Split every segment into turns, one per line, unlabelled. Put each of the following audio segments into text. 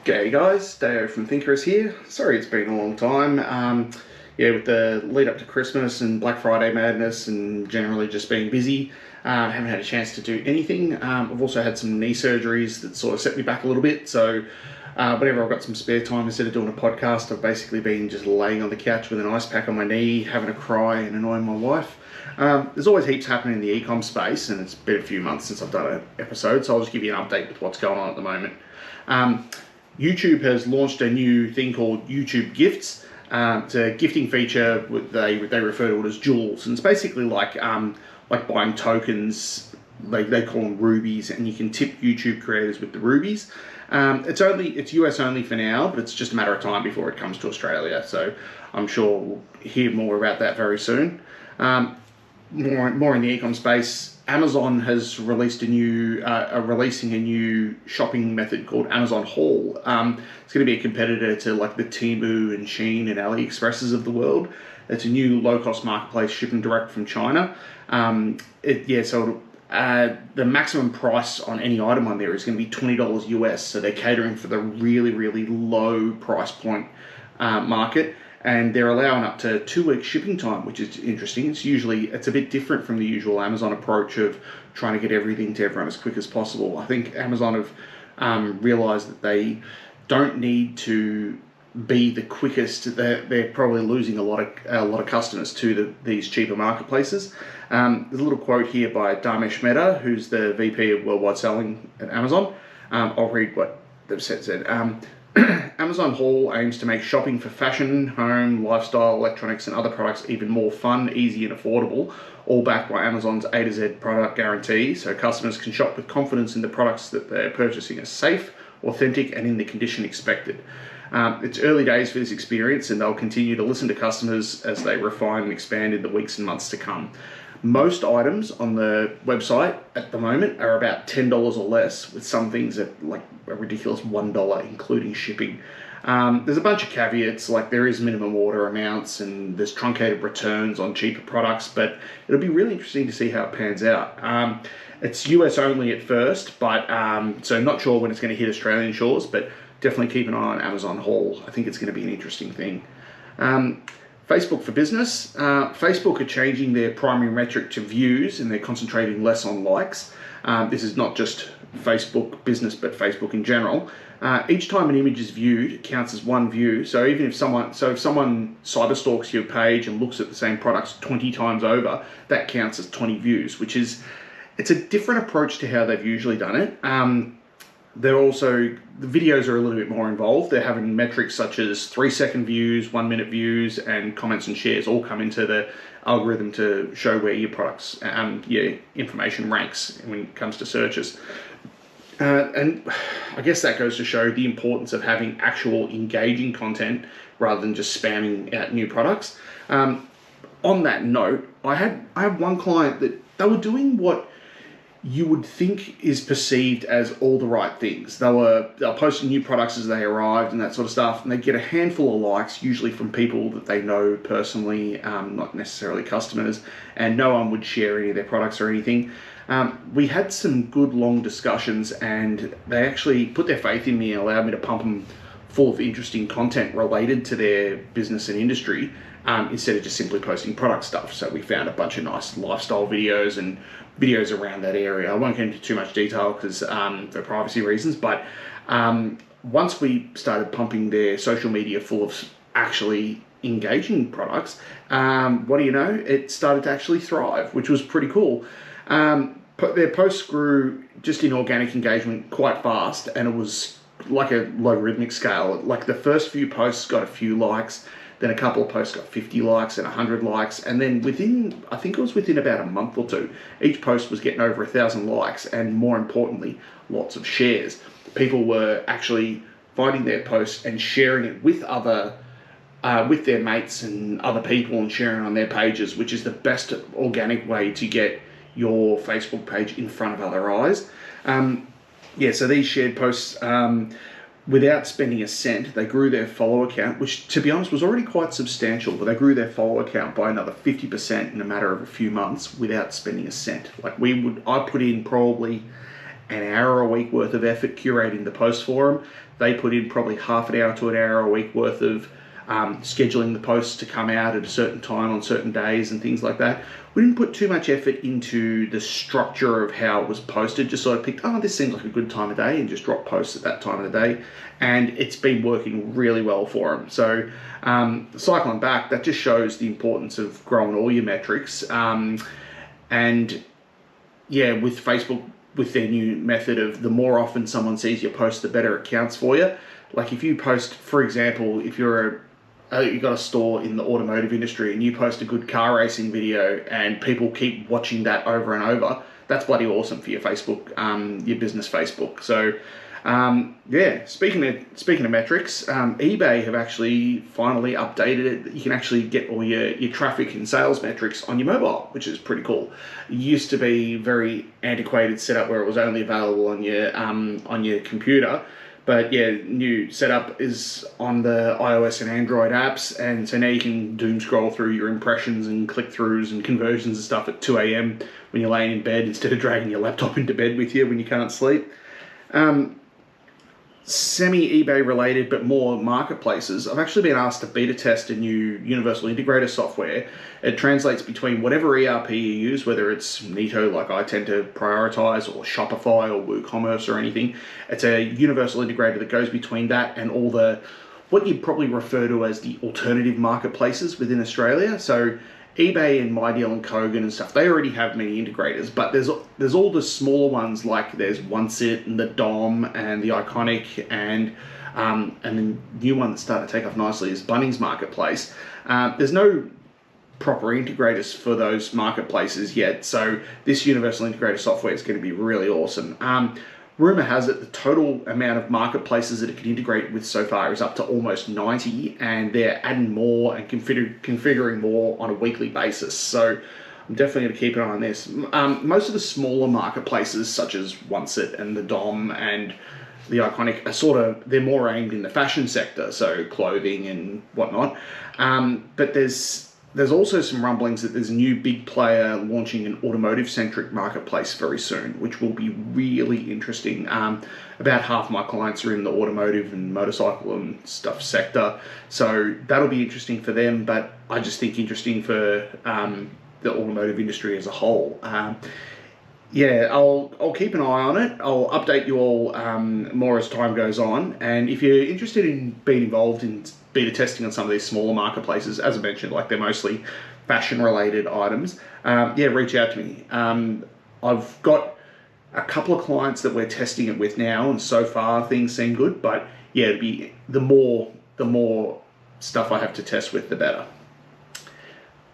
G'day guys, Dale from Thinkerous here. Sorry it's been a long time. With the lead up to Christmas and Black Friday madness and generally just being busy, haven't had a chance to do anything. I've also had some knee surgeries that sort of set me back a little bit, so whenever I've got some spare time, instead of doing a podcast, I've basically been just laying on the couch with an ice pack on my knee, having a cry and annoying my wife. There's always heaps happening in the e-com space, and it's been a few months since I've done an episode, so I'll just give you an update with what's going on at the moment. YouTube has launched a new thing called YouTube Gifts. It's a gifting feature. They refer to it as jewels, and it's basically like buying tokens. They call them rubies, and you can tip YouTube creators with the rubies. It's US only for now, but it's just a matter of time before it comes to Australia. So I'm sure we'll hear more about that very soon. More in the e-com space. Amazon has released releasing a new shopping method called Amazon Haul. It's going to be a competitor to like the Temu and Shein and AliExpresses of the world. It's a new low-cost marketplace shipping direct from China. The maximum price on any item on there is going to be $20 US. So they're catering for the really, really low price point market. And they're allowing up to 2 weeks shipping time, which is interesting. It's a bit different from the usual Amazon approach of trying to get everything to everyone as quick as possible. I think Amazon have realized that they don't need to be the quickest. They're probably losing a lot of customers to these cheaper marketplaces. There's a little quote here by Dharmesh Mehta, who's the VP of Worldwide Selling at Amazon. I'll read what they've said. Amazon Haul aims to make shopping for fashion, home, lifestyle, electronics, and other products even more fun, easy, and affordable, all backed by Amazon's A to Z product guarantee, so customers can shop with confidence in the products that they're purchasing are safe, authentic, and in the condition expected. It's early days for this experience, and they'll continue to listen to customers as they refine and expand in the weeks and months to come. Most items on the website at the moment are about $10 or less, with some things at like a ridiculous $1, including shipping. There's a bunch of caveats, like there is minimum order amounts and there's truncated returns on cheaper products, but it'll be really interesting to see how it pans out. It's US only at first, but so not sure when it's going to hit Australian shores, but definitely keep an eye on Amazon Haul. I think it's going to be an interesting thing. Facebook for Business. Facebook are changing their primary metric to views, and they're concentrating less on likes. This is not just Facebook Business, but Facebook in general. Each time an image is viewed, it counts as one view. So even if someone cyberstalks your page and looks at the same products 20 times over, that counts as 20 views, it's a different approach to how they've usually done it. The videos are a little bit more involved. They're having metrics such as 3-second views, 1-minute views, and comments and shares all come into the algorithm to show where your products, your information ranks when it comes to searches. And I guess that goes to show the importance of having actual engaging content rather than just spamming out new products. On that note, I have one client that they were doing what you would think is perceived as all the right things. They're posting new products as they arrived and that sort of stuff, and they get a handful of likes, usually from people that they know personally, not necessarily customers, and no one would share any of their products or anything. We had some good long discussions, and they actually put their faith in me and allowed me to pump them full of interesting content related to their business and industry, instead of just simply posting product stuff. So we found a bunch of nice lifestyle videos and videos around that area. I won't get into too much detail because for privacy reasons, but once we started pumping their social media full of actually engaging products, what do you know, it started to actually thrive, which was pretty cool. Their posts grew just in organic engagement quite fast, and it was like a logarithmic scale. Like the first few posts got a few likes, then a couple of posts got 50 likes and 100 likes, and then within about a month or two, each post was getting over 1,000 likes, and more importantly, lots of shares. People were actually finding their posts and sharing it with with their mates and other people, and sharing on their pages, which is the best organic way to get your Facebook page in front of other eyes. So these shared posts, without spending a cent, they grew their follower count, which to be honest was already quite substantial, but they grew their follower count by another 50% in a matter of a few months without spending a cent. I put in probably an hour a week worth of effort curating the post for them. They put in probably half an hour to an hour a week worth of scheduling the posts to come out at a certain time on certain days and things like that. We didn't put too much effort into the structure of how it was posted, just sort of picked, oh, this seems like a good time of day, and just drop posts at that time of the day. And it's been working really well for them. So cycling back, that just shows the importance of growing all your metrics. And yeah, with Facebook, with their new method of the more often someone sees your post, the better it counts for you. Like if you post, for example, if you've got a store in the automotive industry and you post a good car racing video and people keep watching that over and over, that's bloody awesome for your Facebook, your business Facebook. So yeah, speaking of metrics, eBay have actually finally updated it. You can actually get all your traffic and sales metrics on your mobile, which is pretty cool. It used to be very antiquated setup where it was only available on your computer. But yeah, new setup is on the iOS and Android apps, and so now you can doom scroll through your impressions and click-throughs and conversions and stuff at 2 a.m. when you're laying in bed instead of dragging your laptop into bed with you when you can't sleep. Semi-eBay related, but more marketplaces. I've actually been asked to beta test a new Universal Integrator software. It translates between whatever ERP you use, whether it's Neato, like I tend to prioritize, or Shopify or WooCommerce or anything. It's a Universal Integrator that goes between that and all the, what you'd probably refer to as the alternative marketplaces within Australia. So eBay and MyDeal and Kogan and stuff, they already have many integrators, but there's all the smaller ones, like there's OneSit and the Dom and the Iconic, and the new one that's starting to take off nicely is Bunnings Marketplace. There's no proper integrators for those marketplaces yet, so this Universal Integrator software is going to be really awesome. Rumour has it the total amount of marketplaces that it can integrate with so far is up to almost 90, and they're adding more and configuring more on a weekly basis. So I'm definitely going to keep an eye on this. Most of the smaller marketplaces, such as OneSit and the Dom and the Iconic, are they're more aimed in the fashion sector, so clothing and whatnot. But there's also some rumblings that there's a new big player launching an automotive-centric marketplace very soon, which will be really interesting. About half my clients are in the automotive and motorcycle and stuff sector, so that'll be interesting for them, but I just think interesting for the automotive industry as a whole. Yeah, I'll keep an eye on it. I'll update you all more as time goes on, and if you're interested in being involved in beta testing on some of these smaller marketplaces, as I mentioned, like they're mostly fashion related items, yeah, reach out to me. I've got a couple of clients that we're testing it with now, and so far things seem good, but yeah, it'd be the more stuff I have to test with, the better.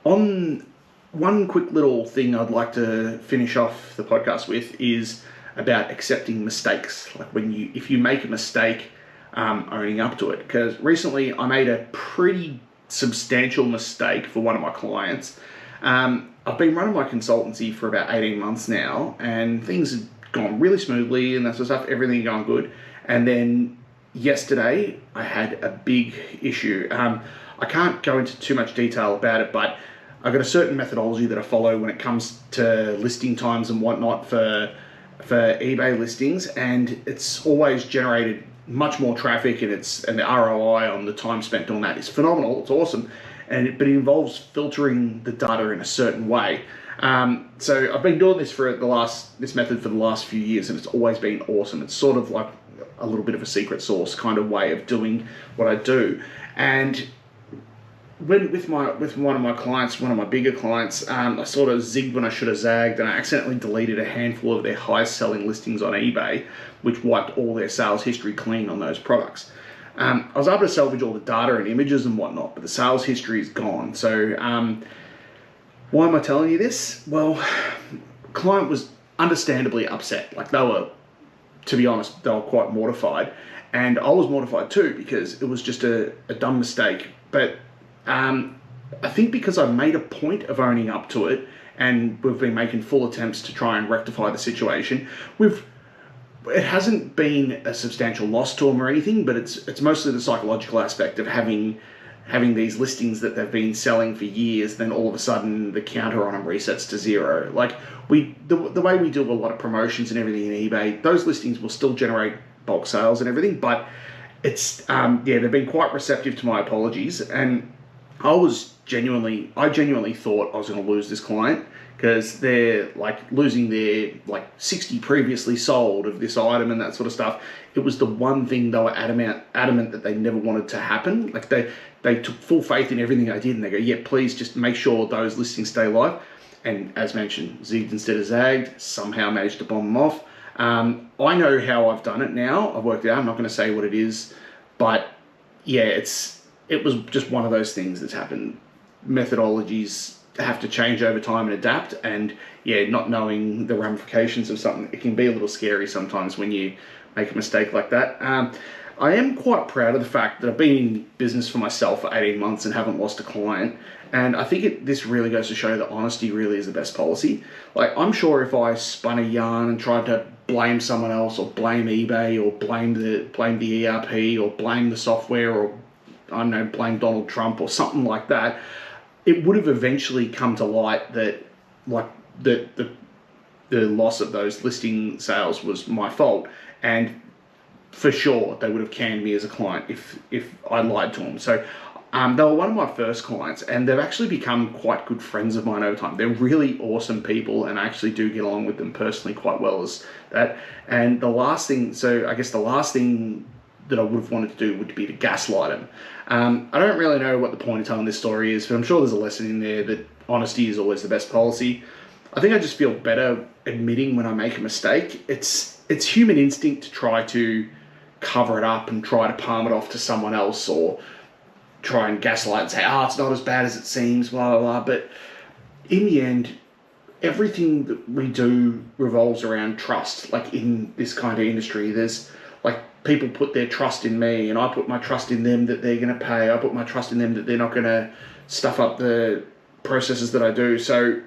On one quick little thing I'd like to finish off the podcast with is about accepting mistakes. Like if you make a mistake, owning up to it. Because recently I made a pretty substantial mistake for one of my clients. I've been running my consultancy for about 18 months now, and things have gone really smoothly and that sort of stuff, everything going good. And then yesterday I had a big issue. I can't go into too much detail about it, but I've got a certain methodology that I follow when it comes to listing times and whatnot for eBay listings, and it's always generated much more traffic, and the ROI on the time spent on that is phenomenal. It's awesome, but it involves filtering the data in a certain way. So I've been doing this method for the last few years, and it's always been awesome. It's sort of like a little bit of a secret sauce kind of way of doing what I do. And with one of my clients, one of my bigger clients, I sort of zigged when I should have zagged, and I accidentally deleted a handful of their highest selling listings on eBay, which wiped all their sales history clean on those products. I was able to salvage all the data and images and whatnot, but the sales history is gone. So why am I telling you this? Well, the client was understandably upset. Like to be honest, they were quite mortified, and I was mortified too, because it was just a dumb mistake. But I think because I made a point of owning up to it, and we've been making full attempts to try and rectify the situation, it hasn't been a substantial loss to them or anything, but it's mostly the psychological aspect of having having these listings that they've been selling for years, then all of a sudden the counter on them resets to zero. Like the way we do a lot of promotions and everything in eBay, those listings will still generate bulk sales and everything, but it's they've been quite receptive to my apologies, and I genuinely thought I was going to lose this client, because they're like losing their like 60 previously sold of this item and that sort of stuff. It was the one thing they were adamant that they never wanted to happen. Like they took full faith in everything I did, and they go, yeah, please just make sure those listings stay live. And as mentioned, zigged instead of zagged, somehow managed to bomb them off. I know how I've done it now. I've worked it out. I'm not going to say what it is, but yeah, it was just one of those things that's happened. Methodologies have to change over time and adapt, and yeah, not knowing the ramifications of something, it can be a little scary sometimes when you make a mistake like that. I am quite proud of the fact that I've been in business for myself for 18 months and haven't lost a client, and I think this really goes to show that honesty really is the best policy. Like, I'm sure if I spun a yarn and tried to blame someone else, or blame eBay, or blame the ERP, or blame the software, or I don't know, blame Donald Trump or something like that, it would have eventually come to light that like the loss of those listing sales was my fault, and for sure they would have canned me as a client if I lied to them. So they were one of my first clients, and they've actually become quite good friends of mine over time. They're really awesome people, and I actually do get along with them personally quite well as that. And the last thing that I would have wanted to do would be to gaslight them. I don't really know what the point of telling this story is, but I'm sure there's a lesson in there that honesty is always the best policy. I think I just feel better admitting when I make a mistake. It's human instinct to try to cover it up and try to palm it off to someone else, or try and gaslight and say, it's not as bad as it seems, blah, blah, blah. But in the end, everything that we do revolves around trust. Like, in this kind of industry, there's like, people put their trust in me, and I put my trust in them that they're going to pay. I put my trust in them that they're not going to stuff up the processes that I do. So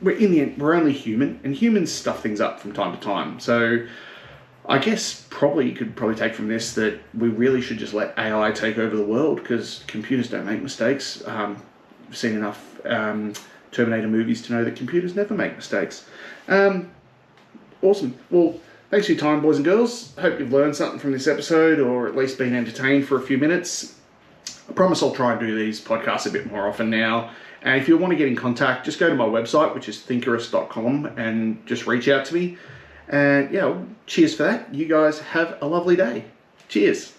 in the end, we're only human, and humans stuff things up from time to time. So I guess you could take from this that we really should just let AI take over the world, because computers don't make mistakes. I've seen enough Terminator movies to know that computers never make mistakes. Awesome. Well, thanks for your time, boys and girls. I hope you've learned something from this episode, or at least been entertained for a few minutes. I promise I'll try and do these podcasts a bit more often now. And if you want to get in contact, just go to my website, which is thinkerous.com, and just reach out to me. And yeah, cheers for that. You guys have a lovely day. Cheers.